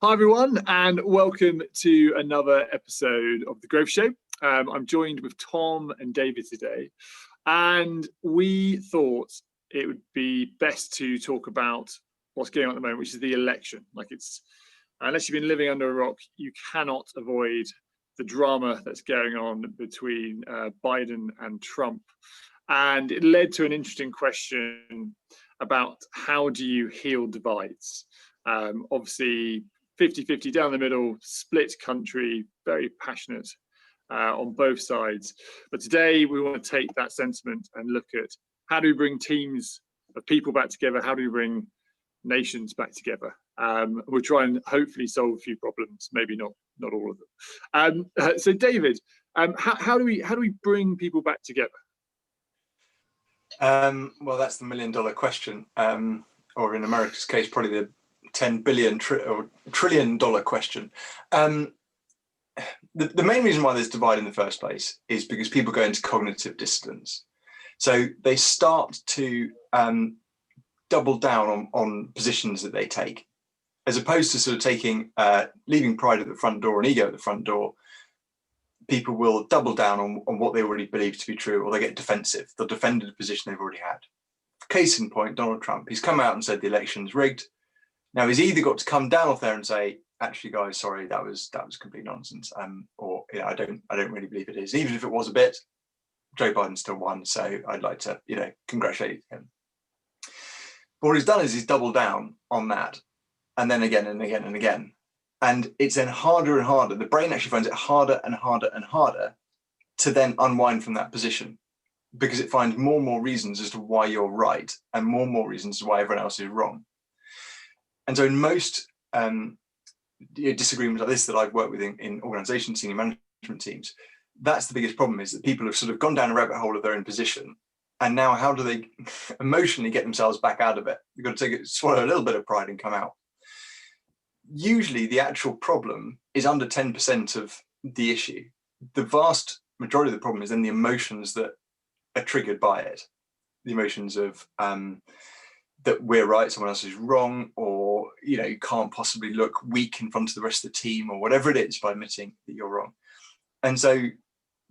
Hi everyone, and welcome to another episode of The Growth Show. I'm joined with Tom and David today, and we thought it would be best to talk about what's going on at the moment, which is the election. Unless you've been living under a rock, you cannot avoid the drama that's going on between Biden and Trump. And it led to an interesting question about how do you heal divides? Obviously, 50-50 down the middle, split country, very passionate on both sides. But today we want to take that sentiment and look at how do we bring teams of people back together? How do we bring nations back together? We'll try and hopefully solve a few problems, maybe not all of them. So David, how do we bring people back together? Well, that's the $1 million question, or in America's case, probably the $10 billion or trillion dollar question. The main reason why there's divide in the first place is because people go into cognitive dissonance. So they start to double down on positions that they take, as opposed to sort of leaving pride at the front door and ego at the front door. People will double down on what they already believe to be true, or they get defensive. They'll defend a position they've already had. Case in point, Donald Trump. He's come out and said the election's rigged. Now he's either got to come down off there and say, actually, guys, sorry, that was complete nonsense, or I don't really believe it is. Even if it was a bit, Joe Biden still won, so I'd like to congratulate him. But what he's done is he's doubled down on that, and then again and again and again. And it's then harder and harder. The brain actually finds it harder and harder and harder to then unwind from that position, because it finds more and more reasons as to why you're right and more reasons as to why everyone else is wrong. And so in most disagreements like this that I've worked with in organizations, senior management teams, that's the biggest problem, is that people have sort of gone down a rabbit hole of their own position. And now how do they emotionally get themselves back out of it? You've got to swallow a little bit of pride and come out. Usually the actual problem is under 10% of the issue. The vast majority of the problem is then the emotions that are triggered by it. The emotions of that we're right, someone else is wrong, or you can't possibly look weak in front of the rest of the team, or whatever it is, by admitting that you're wrong. And so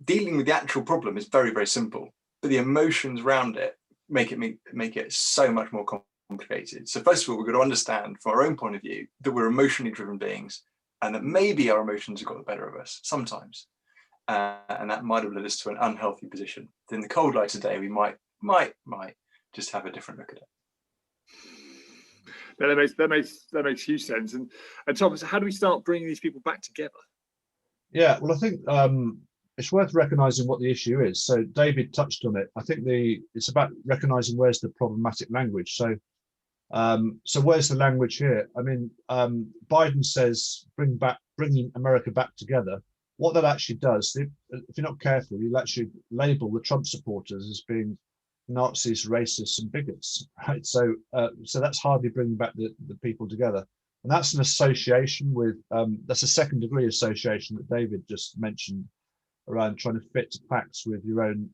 dealing with the actual problem is very, very simple, but the emotions around it make it so much more complicated. So first of all, we've got to understand from our own point of view that we're emotionally driven beings, and that maybe our emotions have got the better of us sometimes, and that might have led us to an unhealthy position. In the cold light today, we might just have a different look at it. That makes huge sense. And Thomas, how do we start bringing these people back together? Yeah, well, I think it's worth recognizing what the issue is. So David touched on it. I think it's about recognizing where's the problematic language. So where's the language here? I mean, Biden says bringing America back together. What that actually does, if you're not careful, you'll actually label the Trump supporters as being Nazis, racists, and bigots, right? So that's hardly bringing back the people together, and that's an association with that's a second degree association that David just mentioned around trying to fit facts with your own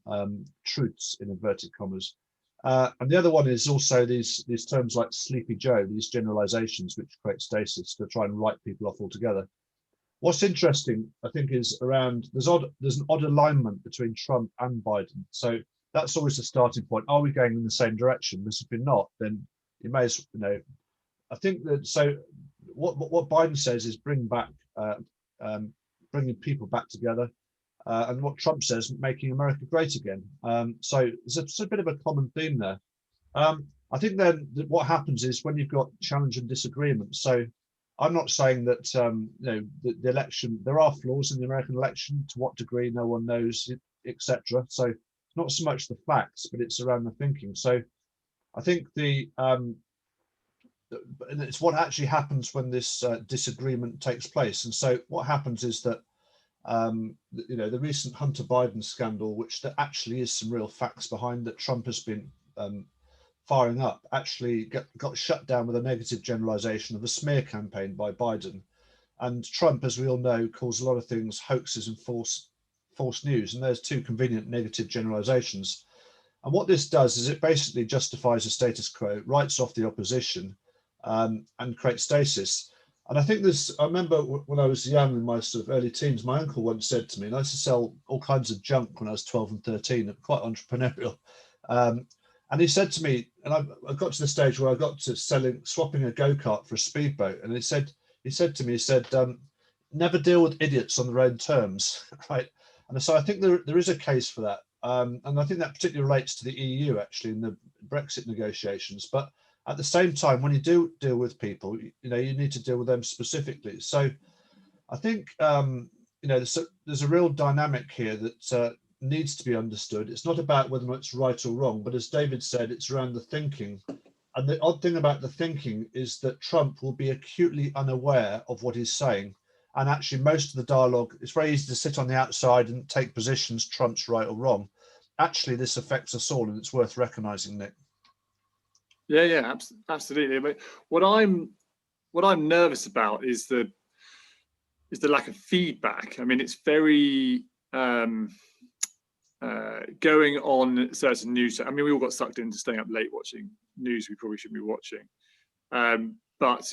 truths in inverted commas. And the other one is also these terms like Sleepy Joe, these generalizations which create stasis to try and write people off altogether. What's interesting, I think, is around there's an odd alignment between Trump and Biden. So that's always the starting point. Are we going in the same direction? Because if you're not, then you may as I think that. So what Biden says is bringing people back together, and what Trump says, making America great again. So there's a bit of a common theme there. I think then what happens is when you've got challenge and disagreement. So I'm not saying that the election, there are flaws in the American election. To what degree, no one knows, etc. So not so much the facts, but it's around the thinking. So I think it's what actually happens when this disagreement takes place. And so what happens is that the recent Hunter Biden scandal, which there actually is some real facts behind, that Trump has been firing up, actually got shut down with a negative generalization of a smear campaign by Biden. And Trump, as we all know, calls a lot of things hoaxes and false news, and there's two convenient negative generalizations. And what this does is it basically justifies the status quo, writes off the opposition, and creates stasis. And I think I remember when I was young, in my sort of early teens, my uncle once said to me, and I used to sell all kinds of junk when I was 12 and 13, quite entrepreneurial. And he said to me, and I got to the stage where I got to swapping a go-kart for a speedboat. And he said to me, never deal with idiots on their own terms, right? And so I think there is a case for that. And I think that particularly relates to the EU, actually, in the Brexit negotiations. But at the same time, when you do deal with people, you need to deal with them specifically. So I think, there's a real dynamic here that needs to be understood. It's not about whether it's right or wrong, but as David said, it's around the thinking. And the odd thing about the thinking is that Trump will be acutely unaware of what he's saying. And actually, most of the dialogue, it's very easy to sit on the outside and take positions, Trump's right or wrong. Actually, this affects us all, and it's worth recognizing, Nick. Yeah, absolutely. But what I'm nervous about is the lack of feedback. I mean, it's very going on certain news. I mean, we all got sucked into staying up late watching news we probably shouldn't be watching. But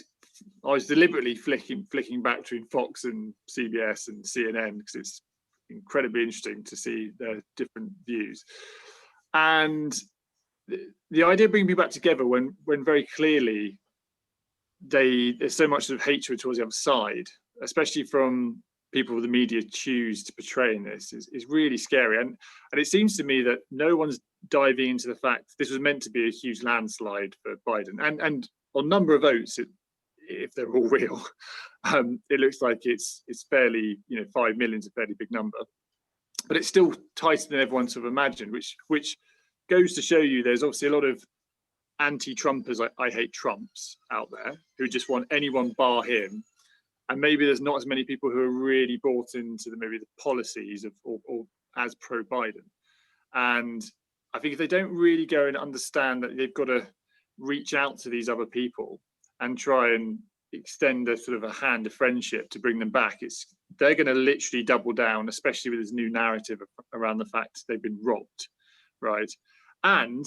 I was deliberately flicking back between Fox and CBS and CNN because it's incredibly interesting to see their different views. And the idea of bringing people back together when very clearly there's so much sort of hatred towards the other side, especially from people the media choose to portray in this, is really scary. And it seems to me that no one's diving into the fact this was meant to be a huge landslide for Biden. And on number of votes, if they're all real, it looks like it's fairly, 5 million is a fairly big number. But it's still tighter than everyone sort of imagined, which goes to show you there's obviously a lot of anti-Trumpers, I hate Trumps out there, who just want anyone bar him. And maybe there's not as many people who are really bought into the policies of or as pro-Biden. And I think if they don't really go and understand that they've got to reach out to these other people and try and extend a sort of a hand of friendship to bring them back, they're going to literally double down, especially with this new narrative around the fact they've been robbed, right? And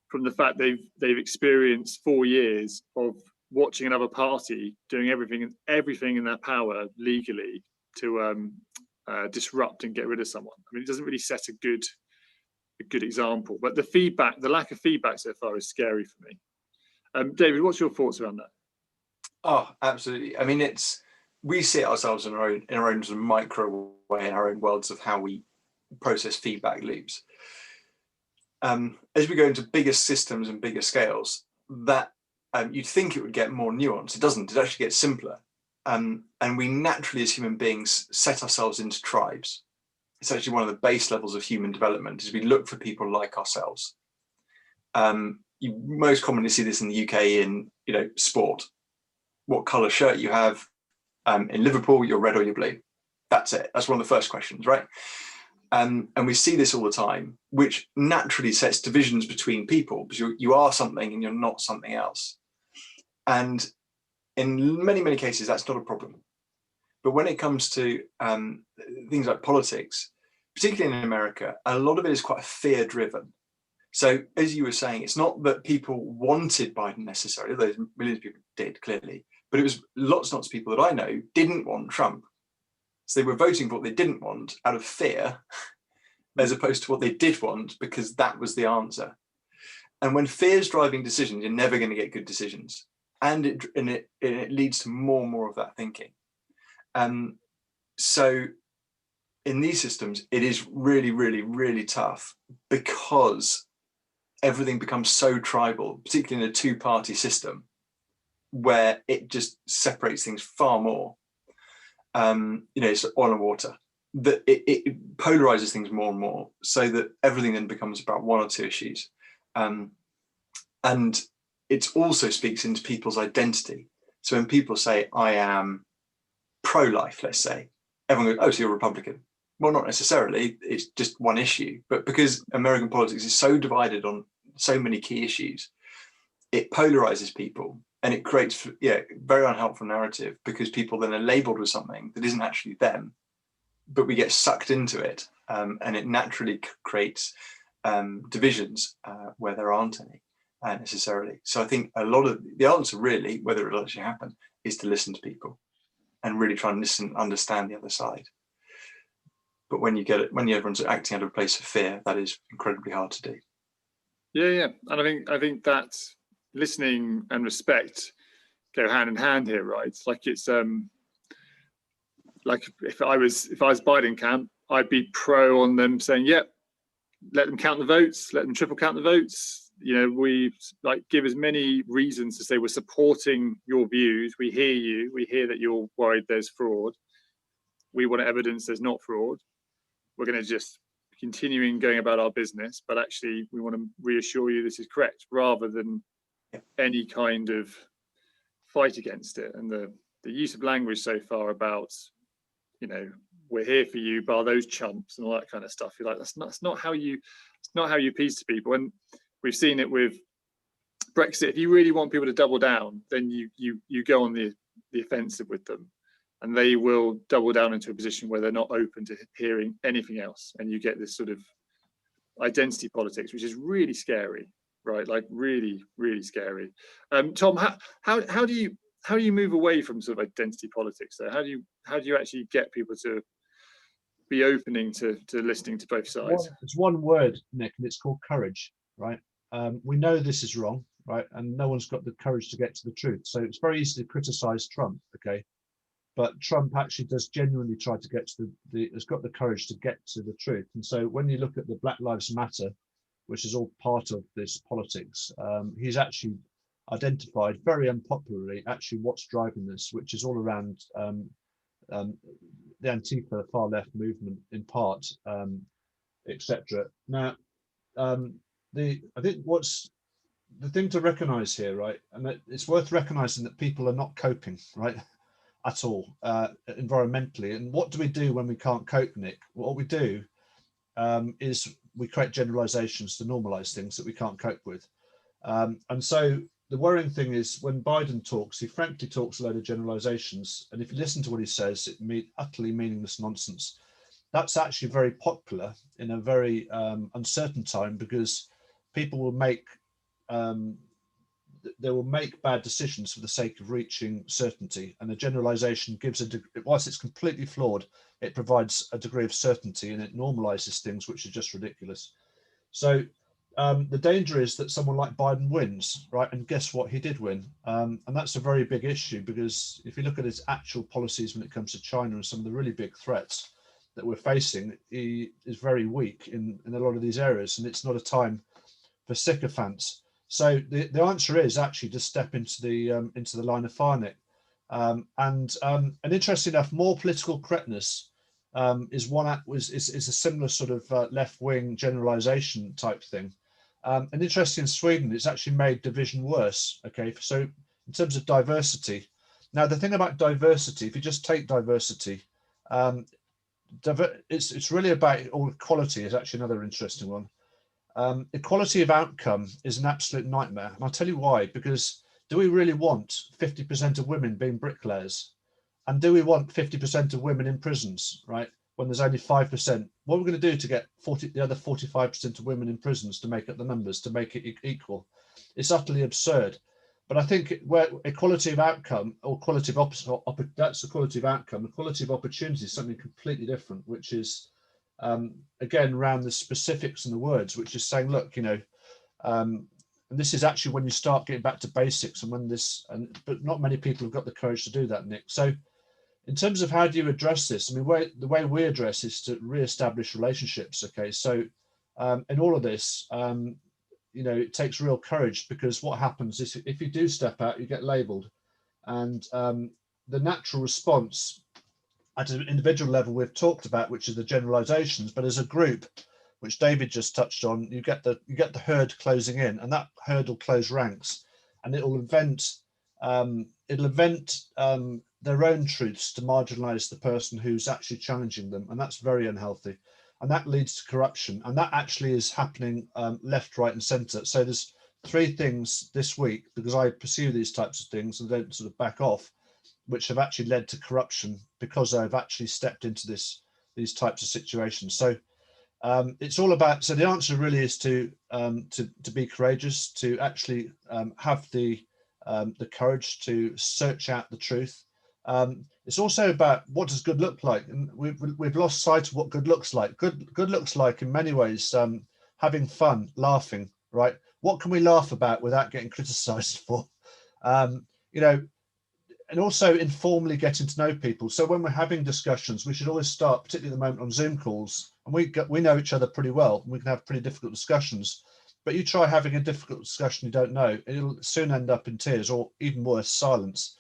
from the fact they've experienced 4 years of watching another party doing everything in their power legally to disrupt and get rid of someone. I mean, it doesn't really set a good example. But the lack of feedback so far is scary for me. David, what's your thoughts around that? Oh, absolutely. I mean, we see ourselves in our own sort of micro way, in our own worlds of how we process feedback loops. As we go into bigger systems and bigger scales, that you'd think it would get more nuanced. It doesn't. It actually gets simpler. And we naturally, as human beings, set ourselves into tribes. It's actually one of the base levels of human development, is we look for people like ourselves. You most commonly see this in the UK in sport. What colour shirt you have. In Liverpool, you're red or you're blue. That's it. That's one of the first questions, right? And we see this all the time, which naturally sets divisions between people, because you are something and you're not something else. And in many, many cases, that's not a problem. But when it comes to things like politics, particularly in America, a lot of it is quite fear-driven. So as you were saying, it's not that people wanted Biden necessarily, although millions of people did, clearly, but it was lots and lots of people that I know didn't want Trump. So they were voting for what they didn't want out of fear, as opposed to what they did want because that was the answer. And when fear is driving decisions, you're never going to get good decisions. And it leads to more and more of that thinking. So in these systems, it is really, really, really tough because everything becomes so tribal, particularly in a two-party system, where it just separates things far more. It's oil and water. That it polarizes things more and more, so that everything then becomes about one or two issues. And it also speaks into people's identity. So when people say, I am pro-life, let's say, everyone goes, oh, so you're a Republican. Well, not necessarily. It's just one issue. But because American politics is so divided on so many key issues, it polarizes people. And it creates, very unhelpful narrative, because people then are labeled with something that isn't actually them, but we get sucked into it, and it naturally creates divisions where there aren't any necessarily. So I think a lot of the answer, really, whether it'll actually happen, is to listen to people and really try and listen, understand the other side. But when everyone's acting out of a place of fear, that is incredibly hard to do. Yeah. And I think that listening and respect go hand in hand here, right? It's like like if I was Biden camp, I'd be pro on them saying, yep, let them count the votes, let them triple count the votes. You know, we like give as many reasons to say we're supporting your views. We hear you. We hear that you're worried there's fraud. We want evidence there's not fraud. We're going to just continuing going about our business, but actually we want to reassure you this is correct, rather than any kind of fight against it. And the use of language so far about, you know, we're here for you, bar those chumps and all that kind of stuff. You're like, that's not how you appease to people. And we've seen it with Brexit. If you really want people to double down, then you go on the offensive with them, and they will double down into a position where they're not open to hearing anything else. And you get this sort of identity politics, which is really scary, right? Like really, really scary. Tom, how do you move away from sort of identity politics there? How do you actually get people to be opening to listening to both sides? It's one word, Nick, and it's called courage, right? We know this is wrong, right? And no one's got the courage to get to the truth. So it's very easy to criticize Trump, okay? But Trump actually does genuinely try to get to has got the courage to get to the truth. And so when you look at the Black Lives Matter, which is all part of this politics, he's actually identified very unpopularly actually what's driving this, which is all around the Antifa far left movement in part, etc. Now, I think what's the thing to recognize here, right? And it's worth recognizing that people are not coping, right, at all, environmentally. And what do we do when we can't cope, Nick? What we do is we create generalizations to normalize things that we can't cope with. And so the worrying thing is when Biden talks, he frankly talks a load of generalizations. And if you listen to what he says, it utterly meaningless nonsense. That's actually very popular in a very uncertain time, because people will make bad decisions for the sake of reaching certainty, and a generalization gives whilst it's completely flawed, it provides a degree of certainty and it normalizes things which are just ridiculous. So the danger is that someone like Biden wins, right? And guess what? He did win. And that's a very big issue, because if you look at his actual policies when it comes to China and some of the really big threats that we're facing, he is very weak in a lot of these areas, and it's not a time for sycophants. So the answer is actually to step into the line of fire, Nick. And interesting enough, more political correctness is a similar sort of left-wing generalization type thing. And interesting, in Sweden, it's actually made division worse. Okay, so in terms of diversity, now the thing about diversity, if you just take diversity, it's really about equality. Is actually another interesting one. Equality of outcome is an absolute nightmare, and I'll tell you why. Because do we really want 50% of women being bricklayers, and do we want 50% of women in prisons, right? When there's only 5%, what are we going to do to get the other 45% of women in prisons to make up the numbers, to make it equal? It's utterly absurd. But I think where equality of outcome, or quality of that's the quality of outcome. The quality of opportunity is something completely different, which is again around the specifics and the words, which is saying, look, you know, and this is actually when you start getting back to basics, and but not many people have got the courage to do that, Nick. So in terms of how do you address this, I mean, the way we address is to re-establish relationships. Okay, so in all of this, you know, it takes real courage, because what happens is if you do step out, you get labelled, and the natural response at an individual level we've talked about, which is the generalizations, but as a group, which David just touched on, you get the herd closing in, and that herd will close ranks, and it'll invent their own truths to marginalize the person who's actually challenging them, and that's very unhealthy, and that leads to corruption, and that actually is happening left, right, and centre. So there's three things this week, because I pursue these types of things and don't sort of back off, which have actually led to corruption because I've actually stepped into these types of situations. So it's all about. So the answer really is to be courageous, to actually have the the courage to search out the truth. It's also about what does good look like, and we've lost sight of what good looks like. Good looks like in many ways having fun, laughing, right? What can we laugh about without getting criticised for? You know, and also informally getting to know people. So when we're having discussions, we should always start, particularly at the moment on Zoom calls, and we know each other pretty well, and we can have pretty difficult discussions. But you try having a difficult discussion you don't know, it'll soon end up in tears, or even worse, silence.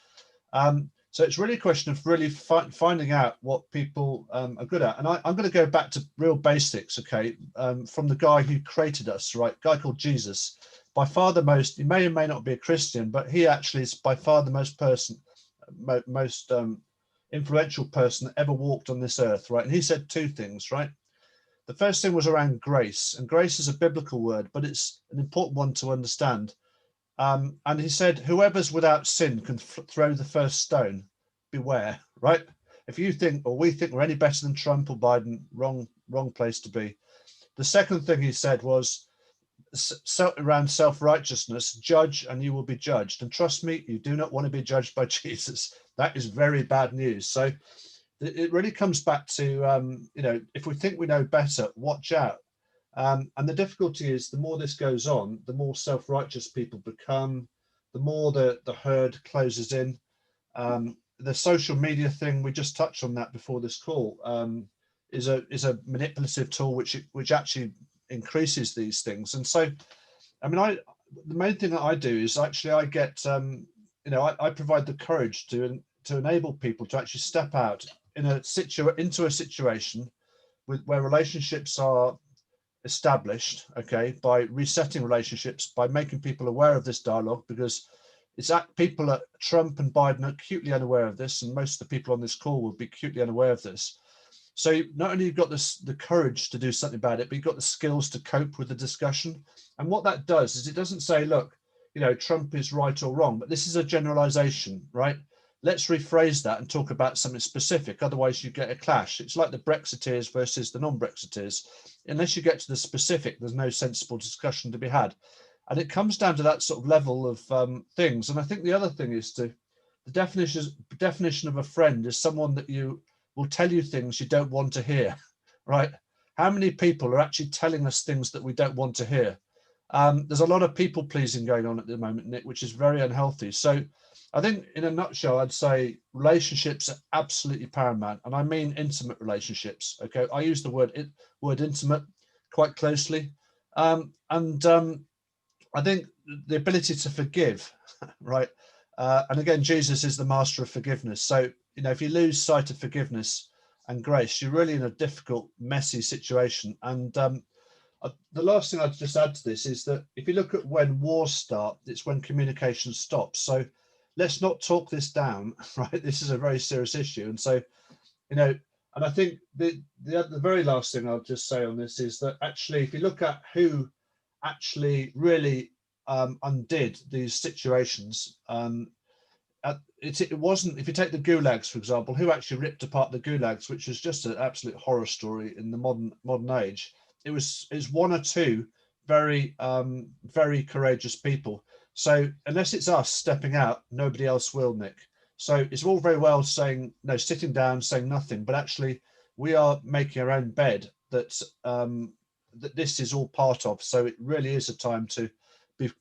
So it's really a question of really finding out what people are good at. And I'm going to go back to real basics, okay, from the guy who created us, right? A guy called Jesus. By far the most, he may or may not be a Christian, but he actually is by far the most influential person that ever walked on this earth, right? And he said two things, right? The first thing was around grace, and grace is a biblical word, but it's an important one to understand. And he said, whoever's without sin can throw the first stone. Beware, right? If you think, or we think we're any better than Trump or Biden, wrong place to be. The second thing he said was around self-righteousness, judge and you will be judged. And trust me, you do not want to be judged by Jesus. That is very bad news. So it really comes back to, you know, if we think we know better, watch out. And the difficulty is the more this goes on, the more self-righteous people become, the more the herd closes in. The social media thing, we just touched on that before this call, is a manipulative tool which actually increases these things. And so, I mean, the main thing that I do is actually I get, you know, I provide the courage to enable people to actually step out into a situation where relationships are established, okay, by resetting relationships, by making people aware of this dialogue, because it's that people at Trump and Biden are acutely unaware of this, and most of the people on this call will be acutely unaware of this. So not only you've got the courage to do something about it, but you've got the skills to cope with the discussion. And what that does is it doesn't say, look, you know, Trump is right or wrong, but this is a generalization, right? Let's rephrase that and talk about something specific. Otherwise you get a clash. It's like the Brexiteers versus the non-Brexiteers. Unless you get to the specific, there's no sensible discussion to be had. And it comes down to that sort of level of things. And I think the other thing is the definition of a friend is someone that you will tell you things you don't want to hear, right? How many people are actually telling us things that we don't want to hear? There's a lot of people pleasing going on at the moment, Nick, which is very unhealthy. So I think in a nutshell, I'd say relationships are absolutely paramount. And I mean intimate relationships. Okay. I use the word intimate quite closely. I think the ability to forgive, right? And again, Jesus is the master of forgiveness. So, you know, if you lose sight of forgiveness and grace, you're really in a difficult, messy situation. And the last thing I'd just add to this is that if you look at when wars start, it's when communication stops. So let's not talk this down, right? This is a very serious issue. And so, you know, and I think the very last thing I'll just say on this is that actually, if you look at who actually really undid these situations, it wasn't, if you take the gulags, for example, who actually ripped apart the gulags, which was just an absolute horror story in the modern age. It was one or two very courageous people. So unless it's us stepping out, nobody else will, Nick. So it's all very well saying, no, sitting down, saying nothing, but actually we are making our own bed that this is all part of. So it really is a time to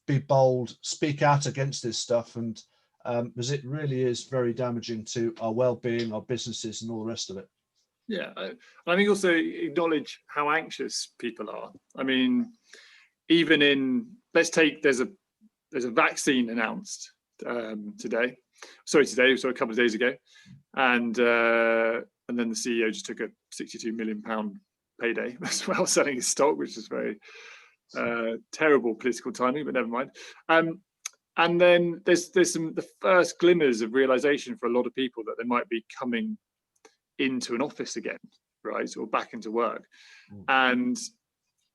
be bold, speak out against this stuff, and because it really is very damaging to our well-being, our businesses, and all the rest of it. Yeah, I think also acknowledge how anxious people are. I mean, even in, let's take, there's a vaccine announced today, so a couple of days ago, and then the CEO just took a £62 million payday as well, selling his stock, which is very terrible political timing, but never mind. And then there's the first glimmers of realization for a lot of people that they might be coming into an office again, right, or back into work, and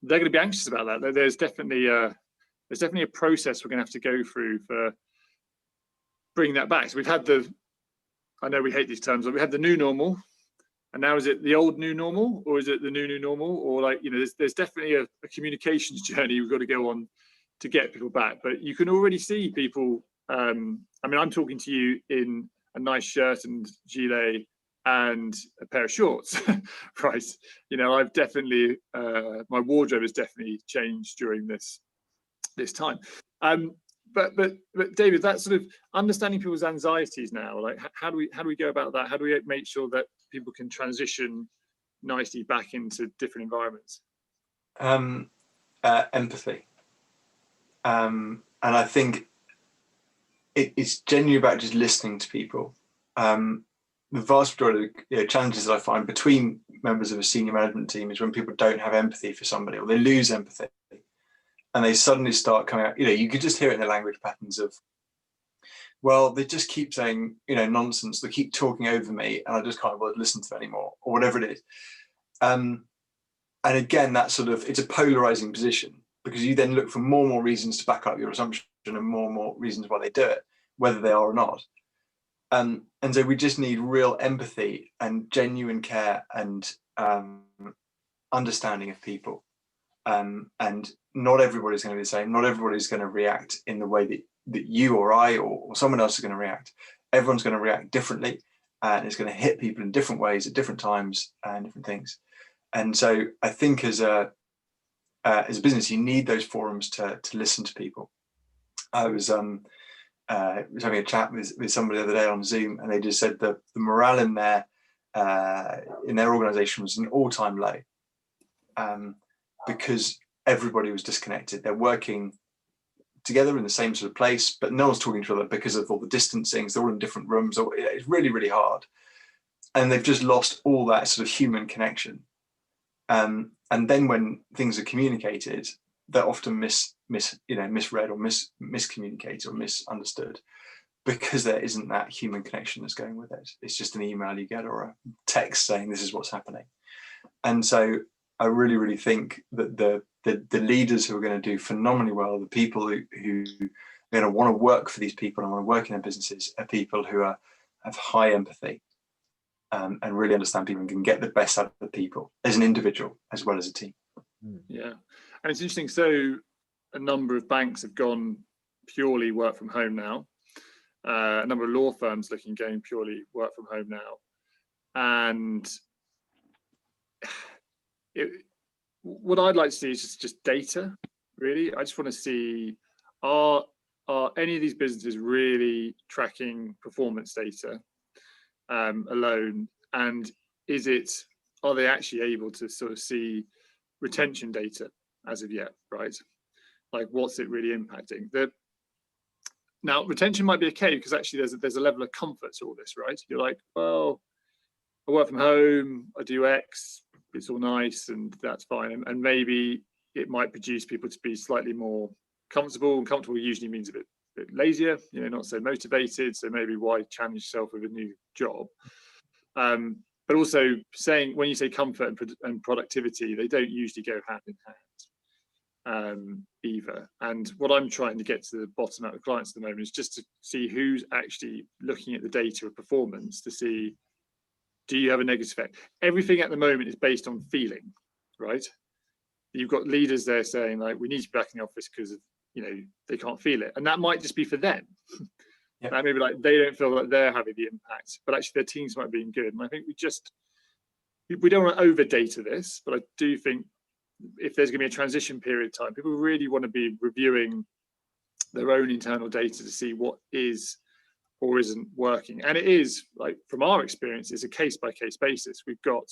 they're going to be anxious about that. There's definitely a process we're going to have to go through for bringing that back. So we've had I know we hate these terms, but we had the new normal, and now is it the old new normal, or is it the new normal, or, like, you know, there's definitely a communications journey we've got to go on to get people back. But you can already see people I mean, I'm talking to you in a nice shirt and gilet and a pair of shorts, right? You know, I've definitely, my wardrobe has definitely changed during this time. But David, that sort of understanding people's anxieties now, like how do we go about that? How do we make sure that people can transition nicely back into different environments? Empathy. And I think it's genuinely about just listening to people. The vast majority of challenges that I find between members of a senior management team is when people don't have empathy for somebody, or they lose empathy, and they suddenly start coming out. You could just hear it in the language patterns of, well, they just keep saying, nonsense. They keep talking over me, and I just can't listen to them anymore, or whatever it is. And again, that it's a polarizing position, because you then look for more and more reasons to back up your assumption, and more and more reasons why they do it, whether they are or not. And so we just need real empathy and genuine care and understanding of people. And not everybody's going to be the same. Not everybody's going to react in the way that you or I or someone else is going to react. Everyone's going to react differently, and it's going to hit people in different ways at different times and different things. And so I think as a business, you need those forums to listen to people. I was having a chat with somebody the other day on Zoom, and they just said the morale in their organization was an all-time low, because everybody was disconnected. They're working together in the same sort of place, but no one's talking to each other because of all the distancing. They're all in different rooms. It's really, really hard. And they've just lost all that sort of human connection. And then when things are communicated, they're often misread or miscommunicated or misunderstood, because there isn't that human connection that's going with it. It's just an email you get or a text saying this is what's happening. And so I really, really think that the leaders who are going to do phenomenally well, the people who are going to want to work for these people and want to work in their businesses, are people who have high empathy, and really understand people and can get the best out of the people as an individual as well as a team. Yeah, and it's interesting. So a number of banks have gone purely work from home now. A number of law firms going purely work from home now. And what I'd like to see is just data, really. I just want to see, are any of these businesses really tracking performance data alone? And are they actually able to sort of see retention data as of yet, right? Like, what's it really impacting? Now, retention might be okay, because actually there's a level of comfort to all this, right? You're like, well, I work from home, I do X, it's all nice, and that's fine. And maybe it might produce people to be slightly more comfortable, and comfortable usually means a bit lazier, not so motivated. So maybe why challenge yourself with a new job? But also when you say comfort and productivity, they don't usually go hand in hand either. And what I'm trying to get to the bottom out of clients at the moment is just to see who's actually looking at the data of performance to see, do you have a negative effect? Everything at the moment is based on feeling, right? You've got leaders there saying, like, we need to be back in the office because they can't feel it, and that might just be for them. Yep. That maybe like they don't feel that they're having the impact, but actually their teams might be good. And I think we don't want to over data this, but I do think if there's going to be a transition period of time, people really want to be reviewing their own internal data to see what is or isn't working. And it is, like, from our experience, it's a case-by-case basis. We've got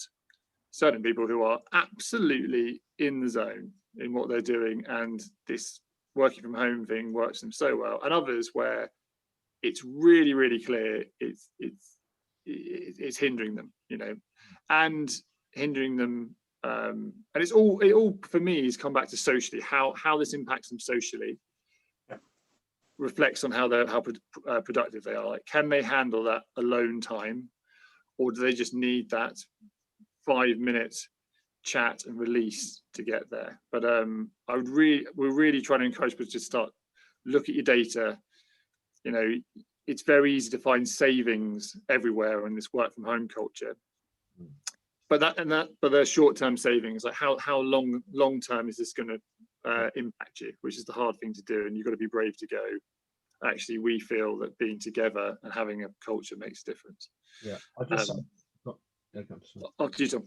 certain people who are absolutely in the zone in what they're doing, and this working from home thing works them so well, and others where it's really, really clear it's hindering them, and hindering them. And it all for me has come back to socially, how this impacts them socially. Yeah. Reflects on how productive they are. Like, can they handle that alone time, or do they just need that 5-minute chat and release to get there? But we're really trying to encourage people to just look at your data. It's very easy to find savings everywhere in this work from home culture. But they're short-term savings. Like, how long term is this going to impact you? Which is the hard thing to do, and you've got to be brave to go, actually we feel that being together and having a culture makes a difference. Yeah, I just After you, Tom.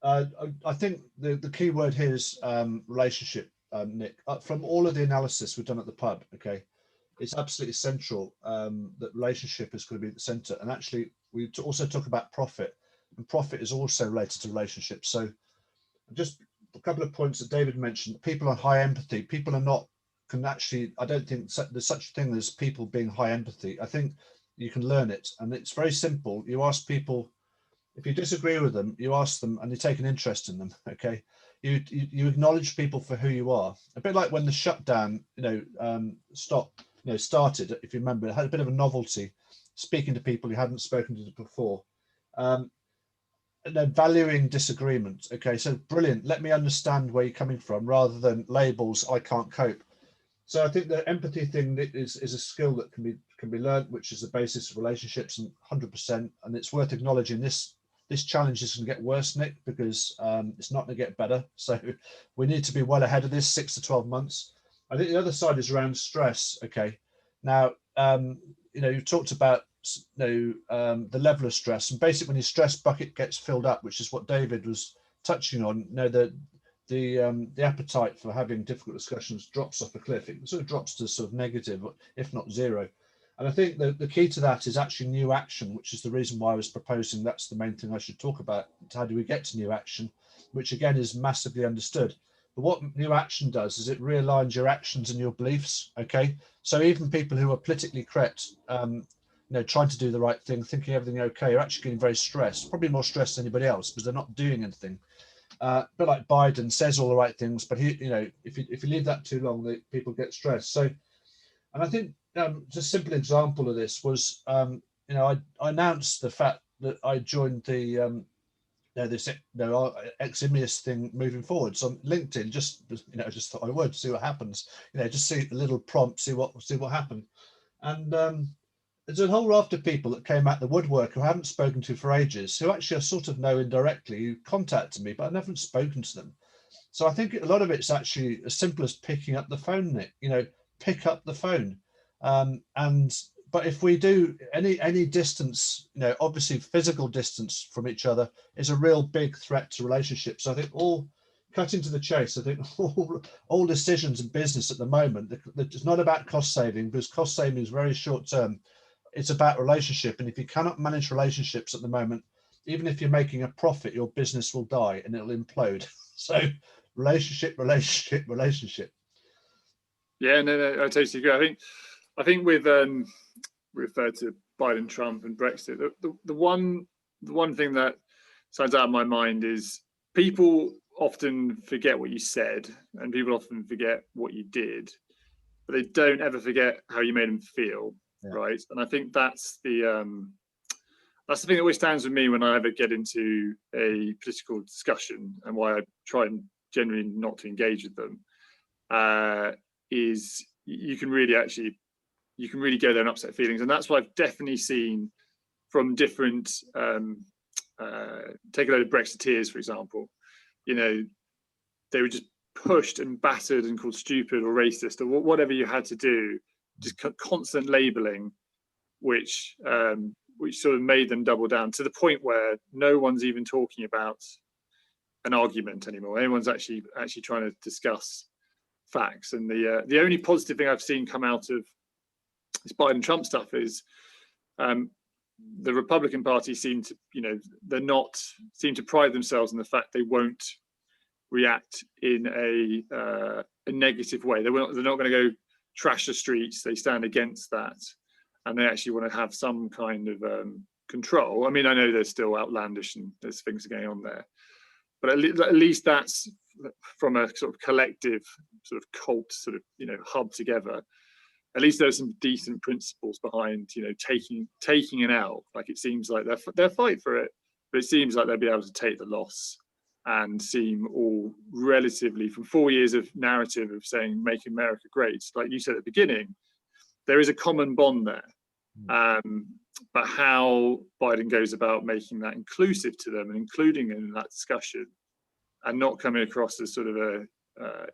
I think the key word here is relationship, Nick. From all of the analysis we've done at the pub, okay, it's absolutely central that relationship is going to be at the centre. And actually, we also talk about profit, and profit is also related to relationships. So, just a couple of points that David mentioned. People are high empathy. People are not can actually. I don't think there's such a thing as people being high empathy. I think you can learn it, and it's very simple. You ask people. If you disagree with them, you ask them and you take an interest in them. Okay, you acknowledge people for who you are. A bit like when the shutdown, started. If you remember, it had a bit of a novelty, speaking to people you hadn't spoken to before. And then valuing disagreement. Okay, so brilliant. Let me understand where you're coming from, rather than labels. I can't cope. So I think the empathy thing is a skill that can be learned, which is the basis of relationships, and 100%. And it's worth acknowledging this challenge is going to get worse, Nick, because it's not going to get better. So we need to be well ahead of this 6 to 12 months. I think the other side is around stress. Okay, now you talked about the level of stress, and basically when your stress bucket gets filled up, which is what David was touching on, the appetite for having difficult discussions drops off a cliff. It sort of drops to sort of negative, if not zero. And I think the key to that is actually new action, which is the reason why I was proposing that's the main thing I should talk about. How do we get to new action, which again is massively understood. But what new action does is it realigns your actions and your beliefs. Okay, so even people who are politically correct, trying to do the right thing, thinking everything okay, are actually getting very stressed, probably more stressed than anybody else because they're not doing anything. But like Biden says all the right things, but if you leave that too long, people get stressed. So, and I think just a simple example of this was, I announced the fact that I joined the this Eximius thing moving forward. So on LinkedIn, just thought I would see what happens. Just see the little prompt, see what happened, and there's a whole raft of people that came out the woodwork who I haven't spoken to for ages, who actually I sort of know indirectly, who contacted me, but I never spoken to them. So I think a lot of it's actually as simple as picking up the phone, Nick. Pick up the phone. But if we do any distance, obviously physical distance from each other is a real big threat to relationships. So I think cutting to the chase, I think all decisions in business at the moment, it's not about cost saving, because cost saving is very short term. It's about relationship. And if you cannot manage relationships at the moment, even if you're making a profit, your business will die and it'll implode. So relationship. Yeah, no, I totally agree. I think with referred to Biden, Trump, and Brexit, the one thing that stands out in my mind is people often forget what you said, and people often forget what you did, but they don't ever forget how you made them feel, right? And I think that's the thing that always stands with me when I ever get into a political discussion, and why I try and generally not to engage with them, is you can really go there and upset feelings. And that's what I've definitely seen from different take a load of Brexiteers, for example. They were just pushed and battered and called stupid or racist or whatever you had to do, just constant labeling, which sort of made them double down to the point where no one's even talking about an argument anymore. Everyone's actually trying to discuss facts. And the only positive thing I've seen come out of this Biden-Trump stuff is the Republican Party seem to pride themselves on the fact they won't react in a negative way. They're not going to go trash the streets. They stand against that, and they actually want to have some kind of control. I mean, I know there's still outlandish and there's things going on there, but at least that's from a sort of collective sort of cult sort of hub together. At least there's some decent principles behind taking an L. Like, it seems like they'll fight for it, but it seems like they'll be able to take the loss and seem all relatively, from 4 years of narrative of saying make America great, like you said at the beginning, there is a common bond there. But how Biden goes about making that inclusive to them and including them in that discussion, and not coming across as sort of a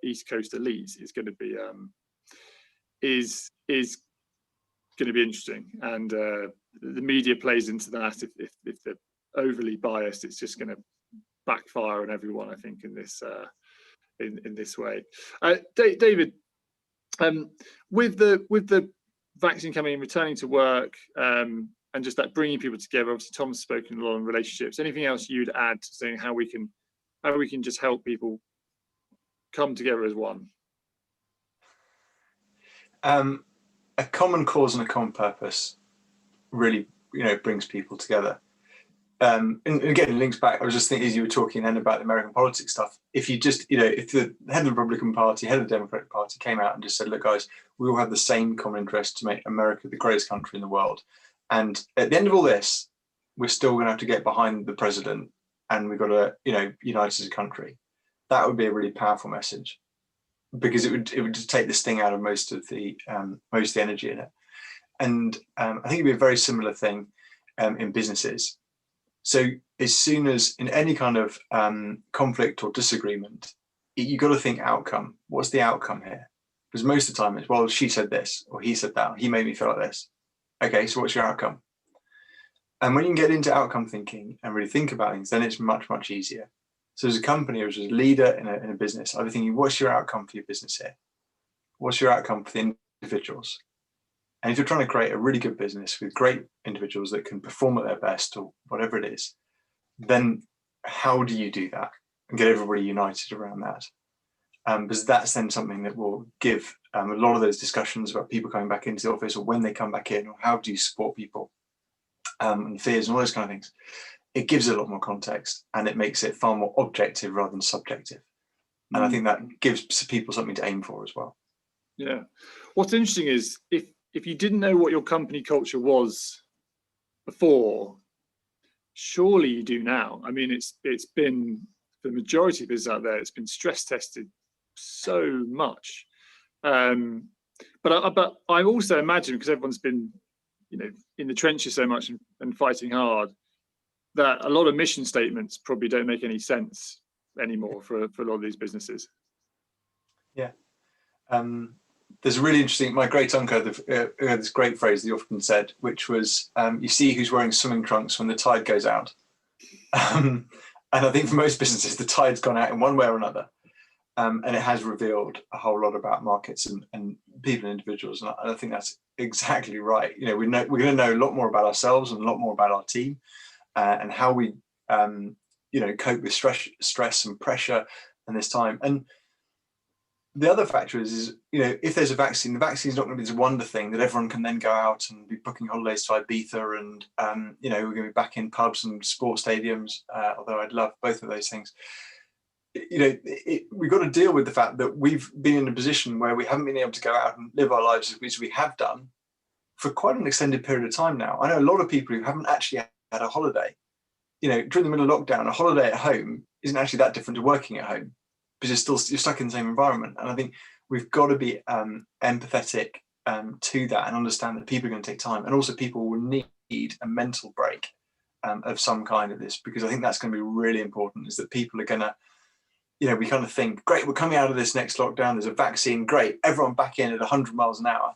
East Coast elite, is going to be is going to be interesting, and the media plays into that. If they're overly biased, it's just going to backfire on everyone, I think, in this in this way. David, with the vaccine coming in, returning to work, and just that bringing people together. Obviously, Tom's spoken a lot on relationships. Anything else you'd add to saying how we can just help people come together as one? A common cause and a common purpose really, brings people together. And again, it links back. I was just thinking as you were talking then about the American politics stuff. If you just, if the head of the Republican Party, head of the Democratic Party came out and just said, look, guys, we all have the same common interest to make America the greatest country in the world. And at the end of all this, we're still going to have to get behind the president, and we've got to, unite as a country. That would be a really powerful message, because it would just take the sting out of most of the energy in it. And I think it'd be a very similar thing in businesses. So as soon as in any kind of conflict or disagreement, you've got to think outcome. What's the outcome here? Because most of the time it's, well, she said this, or he said that, or he made me feel like this. Okay, so what's your outcome? And when you can get into outcome thinking and really think about things, then it's much, much easier. So as a company or as a leader in a business, I'd be thinking, what's your outcome for your business here? What's your outcome for the individuals? And if you're trying to create a really good business with great individuals that can perform at their best or whatever it is, then how do you do that and get everybody united around that? Because that's then something that will give a lot of those discussions about people coming back into the office, or when they come back in, or how do you support people, and fears and all those kind of things. It gives it a lot more context, and it makes it far more objective rather than subjective. And I think that gives people something to aim for as well. Yeah. What's interesting is if you didn't know what your company culture was before, surely you do now. I mean, it's been, for the majority of business out there, it's been stress tested so much. But I also imagine, because everyone's been, in the trenches so much and fighting hard, that a lot of mission statements probably don't make any sense anymore for a lot of these businesses. Yeah. There's a really interesting, my great uncle had this great phrase that he often said, which was, you see who's wearing swimming trunks when the tide goes out. And I think for most businesses, the tide's gone out in one way or another. And it has revealed a whole lot about markets and people and individuals. And I think that's exactly right. We're going to know a lot more about ourselves and a lot more about our team, and how we, cope with stress and pressure and this time. And the other factor is, if there's a vaccine, the vaccine is not going to be this wonder thing that everyone can then go out and be booking holidays to Ibiza and, we're going to be back in pubs and sports stadiums, although I'd love both of those things. We've got to deal with the fact that we've been in a position where we haven't been able to go out and live our lives as we have done for quite an extended period of time now. I know a lot of people who haven't actually had a holiday. During the middle of lockdown, a holiday at home isn't actually that different to working at home, because you're stuck in the same environment. And I think we've got to be empathetic to that and understand that people are going to take time, and also people will need a mental break of some kind of this, because I think that's going to be really important, is that people are going to, we kind of think, great, we're coming out of this next lockdown, there's a vaccine, great, everyone back in at 100 miles an hour.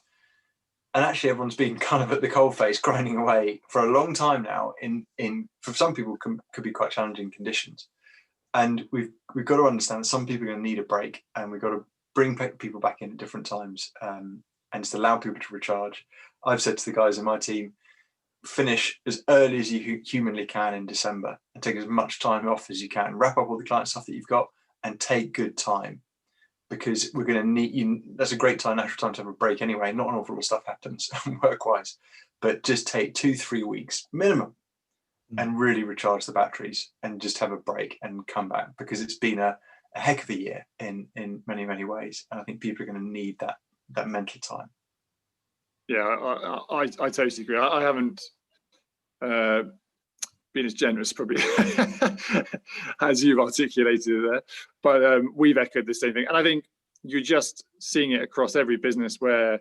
And actually everyone's been kind of at the coalface grinding away for a long time now in for some people could be quite challenging conditions. And we've got to understand that some people are going to need a break, and we've got to bring people back in at different times, and just allow people to recharge. I've said to the guys in my team, finish as early as you humanly can in December and take as much time off as you can. Wrap up all the client stuff that you've got and take good time, because we're going to need you. That's a great time, natural time to have a break anyway. Not an awful lot of stuff happens work-wise, but just take 2-3 weeks minimum and really recharge the batteries and just have a break and come back, because it's been a heck of a year in many, many ways. And I think people are going to need that mental time. Yeah, I totally agree. I haven't been as generous probably as you've articulated there, but we've echoed the same thing. And I think you're just seeing it across every business, where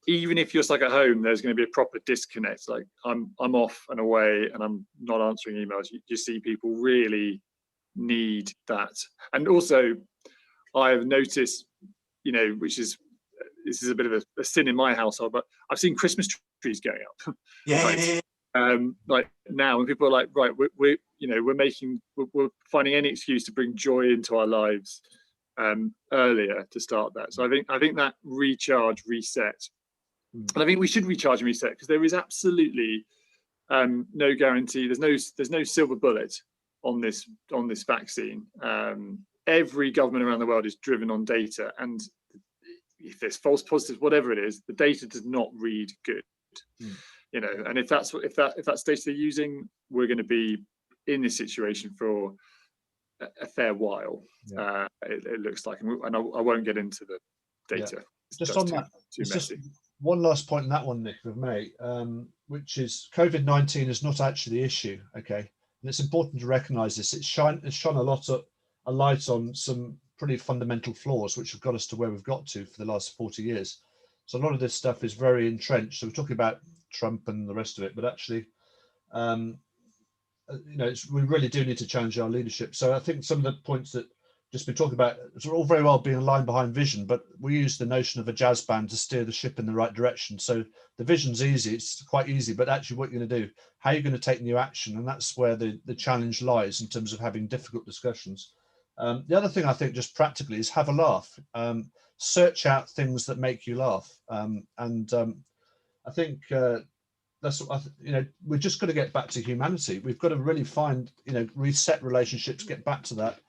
even if you're stuck at home, there's going to be a proper disconnect. Like I'm off and away and I'm not answering emails. You see people really need that. And also I've noticed, which is this is a bit of a sin in my household, but I've seen Christmas trees going up. Yeah, Right. Like now, when people are like, right, we're finding any excuse to bring joy into our lives earlier to start that. So I think that recharge, reset, and I think we should recharge and reset, because there is absolutely no guarantee. There's no silver bullet on this vaccine. Every government around the world is driven on data, and if there's false positives, whatever it is, the data does not read good. You know, and if that's data they're using, we're going to be in this situation for a fair while. Yeah. It looks like, and I won't get into the data. Yeah. Just on that, just one last point on that one, Nick, of May, which is COVID-19 is not actually the issue. Okay, and it's important to recognise this. It's shone a light on some pretty fundamental flaws which have got us to where we've got to for the last 40 years. So a lot of this stuff is very entrenched. So we're talking about Trump and the rest of it, but actually, you know, we really do need to challenge our leadership. So I think some of the points that just been talking about, it's all very well being a line behind vision, but we use the notion of a jazz band to steer the ship in the right direction. So the vision's easy, it's quite easy, but actually what you're going to do, how you're going to take new action, and that's where the challenge lies in terms of having difficult discussions. The other thing I think just practically is have a laugh. Search out things that make you laugh, I think that's you know, we're just got to get back to humanity. We've got to really find, you know, reset relationships, get back to that.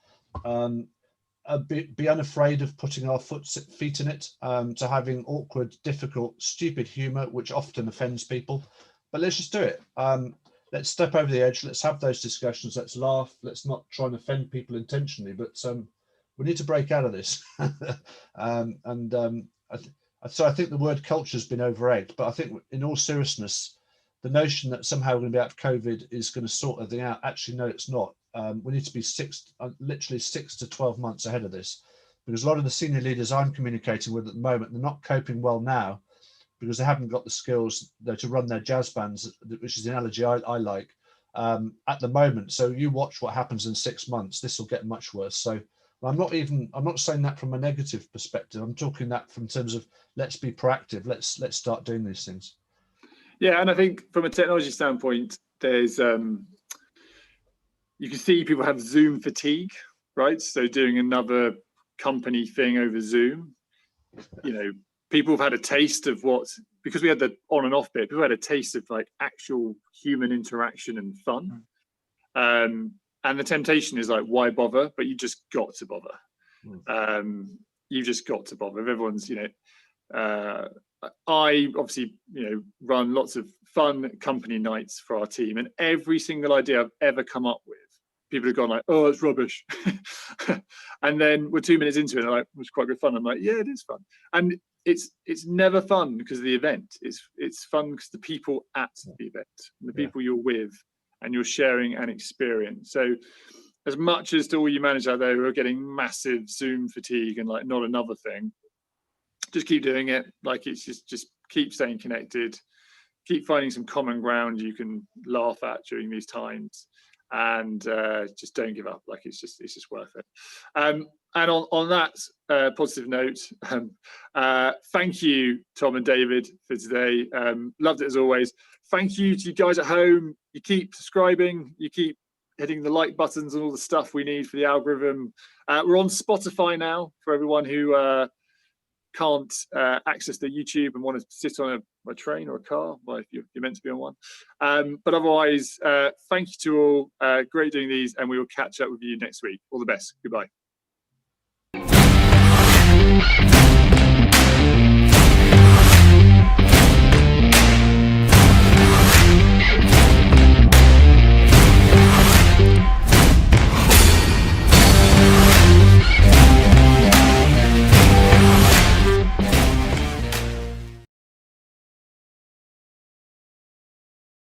Be unafraid of putting our feet in it, to having awkward, difficult, stupid humor, which often offends people. But let's just do it. Let's step over the edge. Let's have those discussions. Let's laugh. Let's not try and offend people intentionally. But we need to break out of this. So I think the word culture has been over-egged. But I think, in all seriousness, the notion that somehow we're going to be out of COVID is going to sort everything out. Actually, no, it's not. We need to be literally 6 to 12 months ahead of this, because a lot of the senior leaders I'm communicating with at the moment, they're not coping well now because they haven't got the skills to run their jazz bands, which is the analogy I like, at the moment. So you watch what happens in 6 months. This will get much worse. So I'm not saying that from a negative perspective. I'm talking that from terms of, let's be proactive. Let's start doing these things. Yeah, and I think from a technology standpoint, there's you can see people have Zoom fatigue, right? So doing another company thing over Zoom, you know, people have had a taste of because we had the on and off bit, people had a taste of like actual human interaction and fun. And the temptation is like, why bother? But you just got to bother. You just got to bother. If everyone's, you know, I obviously, you know, run lots of fun company nights for our team, and every single idea I've ever come up with, people have gone like, oh, it's rubbish. And then we're 2 minutes into it, and like, it was quite good fun. I'm like, yeah, it is fun. And it's never fun because of the event. It's fun because the people at the event, and the people you're with, and you're sharing an experience. So as much as to all you manage out there who are getting massive Zoom fatigue and like not another thing, just keep doing it. Like, it's just keep staying connected, keep finding some common ground you can laugh at during these times, and just don't give up. Like, it's just worth it. And on that positive note, thank you, Tom and David, for today. Loved it as always. Thank you to you guys at home. You keep subscribing, you keep hitting the like buttons and all the stuff we need for the algorithm. We're on Spotify now for everyone who can't access the YouTube and want to sit on a train or a car. Well, if you're meant to be on one. But otherwise, thank you to all. Great doing these, and we will catch up with you next week. All the best. Goodbye.